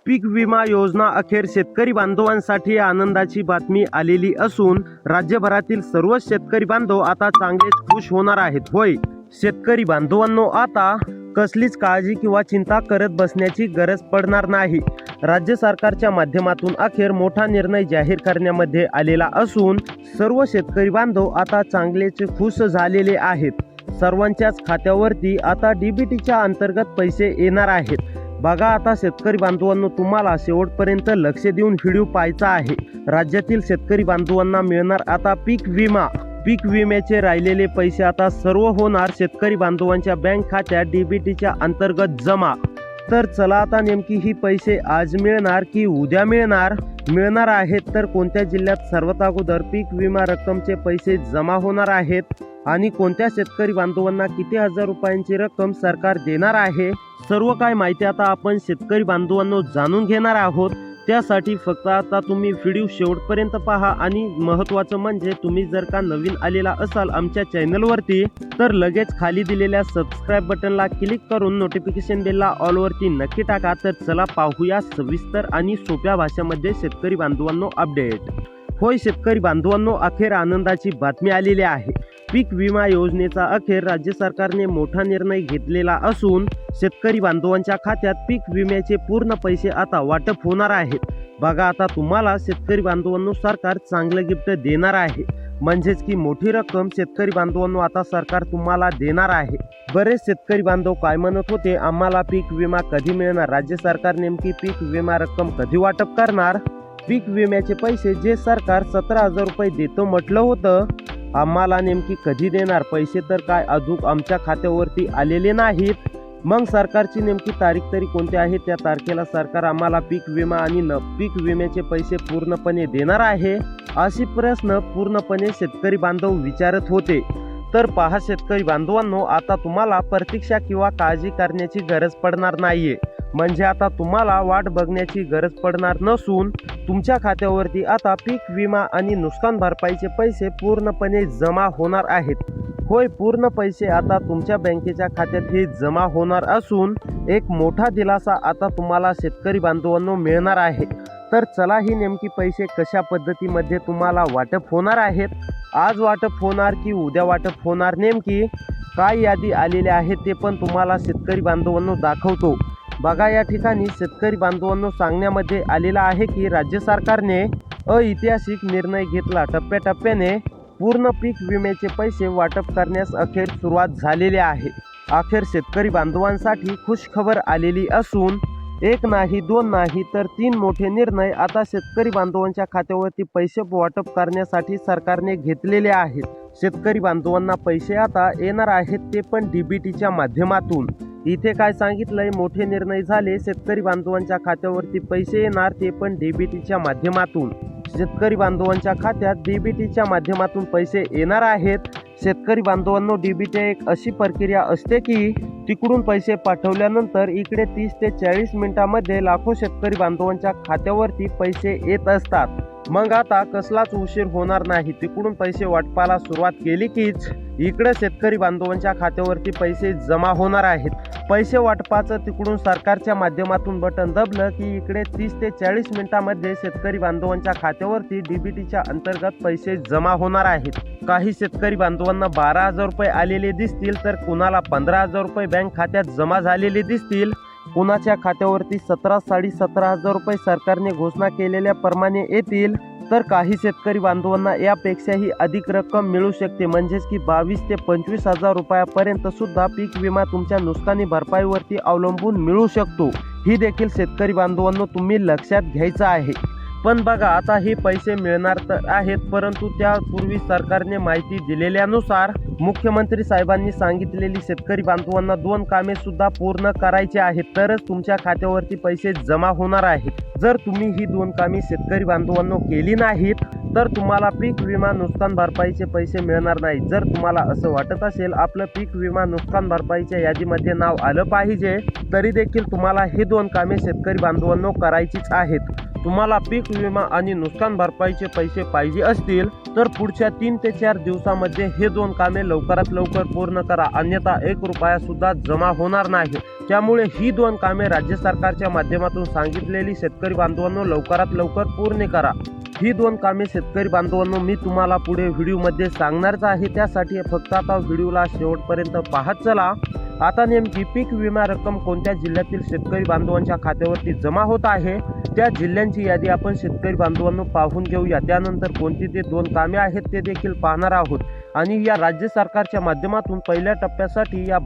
पीक विमा योजना अखेर शेतकरी बांधवांसाठी आनंदाची बातमी आलेली असून राज्यभरातील सर्व शेतकरी बांधव आता चांगलेच खुश होणार आहेत. होय शेतकरी बांधवांनो, आता कसलीच काळजी किंवा चिंता करत बसण्याची गरज पडणार नाही. राज्य सरकारच्या माध्यमातून अखेर मोठा निर्णय जाहीर करण्यामध्ये आलेला असून सर्व शेतकरी बांधव आता चांगलेच खुश झालेले आहेत. सर्वांच्याच खात्यावरती आता डीबीटीच्या अंतर्गत पैसे येणार आहेत. बघा, आता शेतकरी बांधवांनो, तुम्हाला शेवटपर्यंत लक्ष देऊन व्हिडिओ पाहायचा आहे. राज्यातील शेतकरी बांधवांना मिळणार आता पीक विमा. पीक विम्याचे राहिलेले पैसे आता सर्व होणार शेतकरी बांधवांच्या बँक खात्यात डीबीटीच्या अंतर्गत जमा. तर चला, आता नेमकी ही पैसे आज मिळणार की उद्या मिळणार आहेत, तर कोणत्या जिल्ह्यात सर्वात अगोदर पीक विमा रक्कमचे पैसे जमा होणार आहेत आणि कोणत्या शेतकरी बांधवांना किती हजार रुपयांची रक्कम सरकार देणार आहे, सर्व काय माहिती आता आपण शेतकरी बांधवांनो जाणून घेणार आहोत. त्यासाठी फक्त आता तुम्ही व्हिडिओ शेवटपर्यंत पहा आणि महत्त्वाचं म्हणजे तुम्ही जर का नवीन आलेला असाल आमच्या चॅनलवरती तर लगेच खाली दिलेल्या सबस्क्राईब बटनला क्लिक करून नोटिफिकेशन बेलला ऑलवरती नक्की टाका. तर चला पाहूया सविस्तर आणि सोप्या भाषेमध्ये शेतकरी बांधवांनो अपडेट. होय शेतकरी बांधवांनो, अखेर आनंदाची बातमी आलेली आहे. पीक विमा योजनेचा अखेर राज्य सरकारने मोठा निर्णय घेतलेला असून शेतकरी बांधवांच्या खात्यात पीक विम्याचे पूर्ण पैसे आता वाटप होणार आहेत. बघा, आता तुम्हाला शेतकरी बांधवांनो सरकार चांगलं गिफ्ट देणार आहे. म्हणजेच की मोठी रक्कम शेतकरी बांधवांनो आता सरकार तुम्हाला देणार आहे. बरेच शेतकरी बांधव काय म्हणत होते, आम्हाला पीक विमा कधी मिळणार, राज्य सरकार नेमकी पीक विमा रक्कम कधी वाटप करणार, पीक विम्याचे पैसे जे सरकार 17,000 रुपये देतो म्हटलं होतं, आम्हाला नेमकी कधी देणार, पैसे तर काय अजून आमच्या खात्यावरती आलेले नाहीत. मग सरकारची नेमकी तारीख तरी कोणती आहे, त्या तारखेला सरकार आम्हाला पीक विमा आणि पीक विम्याचे पैसे पूर्णपणे देणार आहे, अशी प्रश्न पूर्णपणे शेतकरी बांधव विचारत होते. तर पहा शेतकरी बांधवांनो, आता तुम्हाला प्रतीक्षा किंवा काळजी करण्याची गरज पडणार नाहीये. म्हणजे आता तुम्हाला वाट बघण्याची गरज पडणार नसून तुमच्या खात्यावरती आता पीक विमा आणि नुकसान भरपाईचे पैसे पूर्णपणे जमा होणार आहेत. होय, पूर्ण पैसे आता तुमच्या बँकेच्या खात्यात हे जमा होणार असून एक मोठा दिलासा आता तुम्हाला शेतकरी बांधवांनो मिळणार आहे. तर चला, ही नेमकी पैसे कशा पद्धतीमध्ये तुम्हाला वाटप होणार आहेत, आज वाटप होणार की उद्या वाटप होणार, नेमकी काय यादी आलेली आहे ते पण तुम्हाला शेतकरी बांधवांनो दाखवतो. बघा, या ठिकाणी शेतकरी बांधवांनो सांगण्यामध्ये आलेला आहे की राज्य सरकारने ऐतिहासिक निर्णय घेतला. टप्प्याटप्प्याने पूर्ण पीक विम्याचे पैसे वाटप करण्यास अखेर सुरुवात झालेली आहे. अखेर शेतकरी बांधवांसाठी खुशखबर आलेली असून एक नाही, दोन नाही, तर 3 मोठे निर्णय आता शेतकरी बांधवांच्या खात्यावरती पैसे वाटप करण्यासाठी सरकारने घेतलेले आहेत. शेतकरी बांधवांना पैसे आता येणार आहेत, ते पण डीबीटीच्या माध्यमातून. इथे काय सांगितलंय, मोठे निर्णय झाले, शेतकरी बांधवांच्या खात्यावरती पैसे येणार, ते पण डीबीटीच्या माध्यमातून. शेतकरी बांधवांच्या खात्यात डीबीटीच्या माध्यमातून पैसे येणार आहेत. शेतकरी बांधवांनो, डीबीटी एक अशी प्रक्रिया असते की तिकडून पैसे पाठवल्यानंतर इकडे 30 ते 40 मिनिटांमध्ये लाखो शेतकरी बांधवांच्या खात्यावरती पैसे येत असतात. मग आता कसलाच उशीर होणार नाही. तिकडून पैसे वाटपाला सुरुवात केली कीच इकडे शेतकरी बांधवांच्या खात्यावरती पैसे जमा होणार आहेत. पैसे वाटपाचं तिकडून सरकारच्या माध्यमातून बटन दबलं की इकडे 30 ते 40 मिनिटांमध्ये शेतकरी बांधवांच्या खात्यावरती डीबीटीच्या अंतर्गत पैसे जमा होणार आहेत. काही शेतकरी बांधवांना 12,000 रुपये आलेले दिसतील, तर कुणाला 15,000 रुपये बँक खात्यात जमा झालेले दिसतील. कुणाच्या खात्यावरती 17,500 रुपये सरकारने घोषणा केलेल्याप्रमाणे येतील, तर काही शेतकरी बांधवांना यापेक्षाही अधिक रक्कम मिळू शकते. म्हणजेच की 22,000 ते 25,000 रुपयापर्यंत सुद्धा पीक विमा तुमच्या नुकसानी भरपाईवरती अवलंबून मिळू शकतो. ही देखील शेतकरी बांधवांनो तुम्ही लक्षात घ्यायचं आहे. पण बघा, आता हे पैसे मिळणार तर आहेत, परंतु त्यापूर्वी सरकारने माहिती दिलेल्यानुसार मुख्यमंत्री साहेबांनी सांगितलेली शेतकरी बांधवांना 2 कामे सुद्धा पूर्ण करायची आहेत, तरच तुमच्या खात्यावरती पैसे जमा होणार आहेत. जर तुम्ही ही 2 कामे शेतकरी बांधवांनो केली नाहीत तर तुम्हाला पीक विमा नुकसान भरपाईचे पैसे मिळणार नाहीत. जर तुम्हाला असं वाटत असेल आपलं पीक विमा नुकसान भरपाईच्या यादीमध्ये नाव आलं पाहिजे, तरी देखील तुम्हाला हे 2 कामे शेतकरी बांधवांनो करायचीच आहेत. तुम्हाला पीक विमा आणि नुकसान भरपाईचे पैसे पाहिजे असतील तर पुढच्या 3 ते 4 दिवसामध्ये हे 2 कामे लवकरात लवकर पूर्ण करा, अन्यथा 1 रुपया सुद्धा जमा होणार नाही। त्यामुळे ही 2 कामे राज्य सरकारच्या माध्यमातून सांगितलेली शेतकरी बांधवांनो लवकरात लवकर पूर्ण करा। ही 2 कामे शेतकरी बांधवांनो मी तुम्हाला पुढे व्हिडिओमध्ये सांगणारच आहे, त्यासाठी फक्त आता व्हिडिओला शेवटपर्यंत पाहत चला। आता नेमकी पीक विमा रक्कम कोणत्या जिल्ह्यातील शेतकरी बांधवांच्या खात्यावरती जमा होत आहे त्या जिल्ह्यांची यादी आपण शेतकरी बांधवांनो पाहून घेऊया। त्यानंतर कोणती ते 2 कामे आहेत ते देखील पाहणार आहोत आणि या राज्य सरकारच्या माध्यमातून पहिल्या टप्प्यासाठी या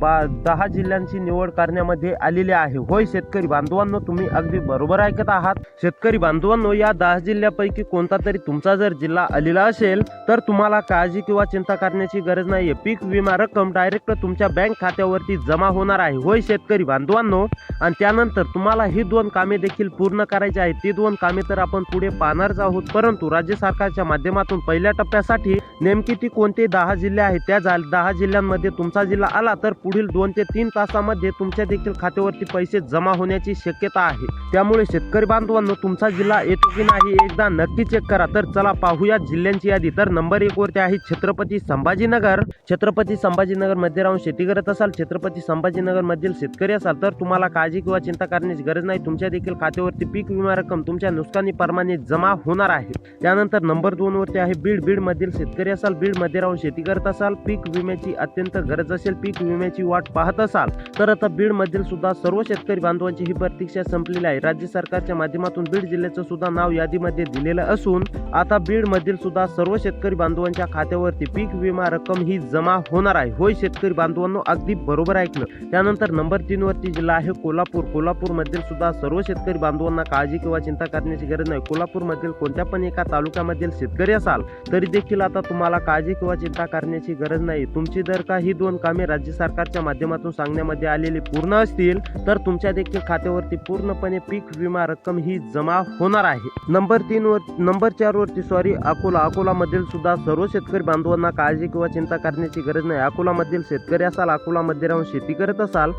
10 जिल्ह्यांची निवड करण्यामध्ये आलेली आहे। होय शेतकरी बांधवांनो, तुम्ही अगदी बरोबर ऐकत आहात। शेतकरी बांधवांनो, या 10 जिल्ह्यापैकी कोणता तरी तुमचा जर जिल्हा आलेला असेल तर तुम्हाला काळजी किंवा चिंता करण्याची गरज नाहीये। पीक विमा रक्कम डायरेक्ट तुमच्या बँक खात्यावरती जमा होणार आहे। होय शेतकरी बांधवांनो, आणि त्यानंतर तुम्हाला ही 2 कामे देखील पूर्ण करायची आहेत। ती 2 कामे तर आपण पुढे पाहणारच आहोत, परंतु राज्य सरकारच्या माध्यमातून पहिल्या टप्प्यासाठी नेमकी ती कोणते 10 जिल्हे आहेत त्या 10 जिल्ह्यांमध्ये तुमचा जिल्हा आला तर पुढील 2 ते 3 तासामध्ये तुमच्या देखील खात्यावरती पैसे जमा होण्याची शक्यता आहे। त्यामुळे शेतकरी बांधवांनो, तुमचा जिल्हा येतो की नाही एकदा नक्की चेक करा। तर चला पाहूया जिल्ह्यांची यादी। तर नंबर 1 वरती आहे छत्रपती संभाजीनगर। छत्रपती संभाजीनगर मध्ये राहून शेती करत असाल, छत्रपती संभाजीनगर मधील शेतकरी असाल तर तुम्हाला काळजी किंवा चिंता करण्याची गरज नाही। तुमच्या देखील खात्यावरती पीक विमा रक्कम तुमच्या नुकसानीप्रमाणे जमा होणार आहे। त्यानंतर नंबर 2 वरती आहे बीड मधील शेतकरी असाल, बीड मध्ये राहून शेती करत असाल, पीक विम्याची अत्यंत गरज असेल, पीक विम्याची वाट पाहत असाल तर आता बीड मधील सुद्धा सर्व शेतकरी बांधवांची ही प्रतीक्षा संपलेली आहे। राज्य सरकारच्या माध्यमातून बीड जिल्ह्याचं सुद्धा नाव यादीमध्ये दिलेलं असून आता बीड मधील सुद्धा सर्व शेतकरी बांधवांच्या खात्यावरती पीक विमा रक्कम ही जमा होणार आहे। होय शेतकरी बांधवांनो, अगदी बरोबर ऐकलं। त्यानंतर नंबर 3 वरती जिल्हा आहे कोल्हापूर मधील सुद्धा सर्व शेतकरी बांधवांना काळजी किंवा चिंता करण्याची गरज नाही। कोल्हापूर मधील कोणत्या पण एका तालुक्यामधील शेतकरी असाल तरी देखील आता तुम्हाला काळजी किंवा चिंता करण्याची गरज नाही। तुमची जर का ही 2 कामे राज्य सरकारच्या माध्यमातून सांगण्यामध्ये आलेली पूर्ण असतील तर तुमच्या देखील खात्यावरती पूर्णपणे पीक विमा रक्कम ही जमा होणार आहे। नंबर 4 वरती अकोला मधील सुद्धा सर्व शेतकरी बांधवांना काळजी किंवा चिंता करण्याची गरज नाही। अकोला मधील शेतकरी असाल, अकोला मध्ये राहून शेती करत असाल,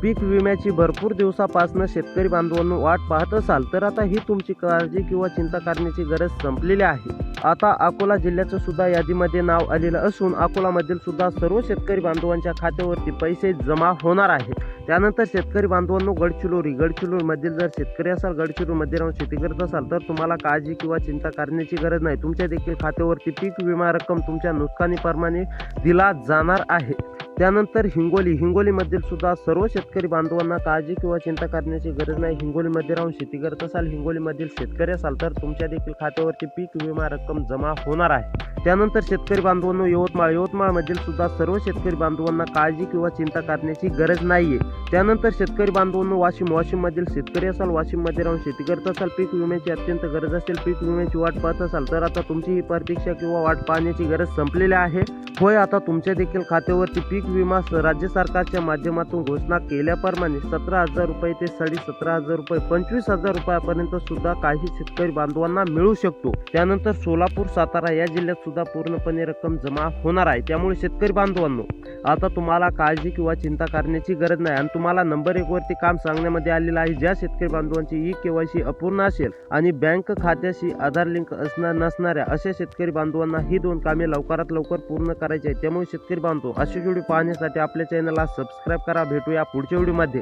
पीक विम्याची भरपूर दिवसापासून शेतकरी बांधवांनो वाट पाहत असाल तर आता ही तुमची काळजी किंवा चिंता करण्याची गरज संपलेली आहे। आता अकोला जिल्ह्याचं सुद्धा यादीमध्ये नाव आलेलं असून अकोलामधील सुद्धा सर्व शेतकरी बांधवांच्या खात्यावरती पैसे जमा होणार आहेत। त्यानंतर शेतकरी बांधवांनो गडचिरोली मधील जर शेतकरी असाल, गडचिरोली मध्ये राहून शेती करत असाल तर तुम्हाला काळजी किंवा चिंता करण्याची गरज नाही। तुमच्या देखील खात्यावरती पीक विमा रक्कम तुमच्या नुकसानीप्रमाणे दिला जाणार आहे। त्यानंतर हिंगोली मधील सुद्धा सर्व शेतकरी बांधवांना काळजी किंवा चिंता करण्याची गरज नाही। हिंगोलीमध्ये राहून शेती करत असाल, हिंगोलीमधील शेतकरी असाल तर तुमच्या देखील खात्यावरती पीक विमा रक्कम जमा होणार आहे। त्यानंतर शेतकरी बांधवांनो यवतमाळ मधील सुद्धा सर्व शेतकरी बांधवांना काळजी किंवा चिंता करण्याची गरज नाहीये। त्यानंतर शेतकरी बांधवांनो वाशिम मधील शेतकरी असाल, वाशिम मध्ये राहून शेती करत असाल, पीक विम्याची अत्यंत गरज असेल, पीक विम्याची वाट पाहत असाल तर आता तुमची ही प्रतीक्षा किंवा वाट पाहण्याची गरज संपलेली आहे। होय, आता तुमच्या देखील खात्यावरती पीक विमा राज्य सरकारच्या माध्यमातून घोषणा केल्याप्रमाणे 17,000 रुपये ते 17,500 रुपये 25,000 रुपयापर्यंत सुद्धा काही शेतकरी बांधवांना मिळू शकतो। त्यानंतर सोलापूर, सातारा या जिल्ह्यात सुद्धा पूर्णपणे रक्कम जमा होणार आहे। त्यामुळे शेतकरी बांधवांनो, आता तुम्हाला काळजी किंवा चिंता करण्याची गरज नाही आणि तुम्हाला नंबर 1 वरती काम सांगण्यामध्ये आलेलं आहे। ज्या शेतकरी बांधवांची ई-केवायसी अपूर्ण असेल आणि बँक खात्याशी आधार लिंक नसणाऱ्या अशा शेतकरी बांधवांना ही 2 कामे लवकरात लवकर पूर्ण करायची आहेत। त्यामुळे शेतकरी बांधव अशी व्हिडिओ पाहण्यासाठी आपल्या चॅनलला सबस्क्राईब करा। भेटूया पुढच्या व्हिडिओमध्ये।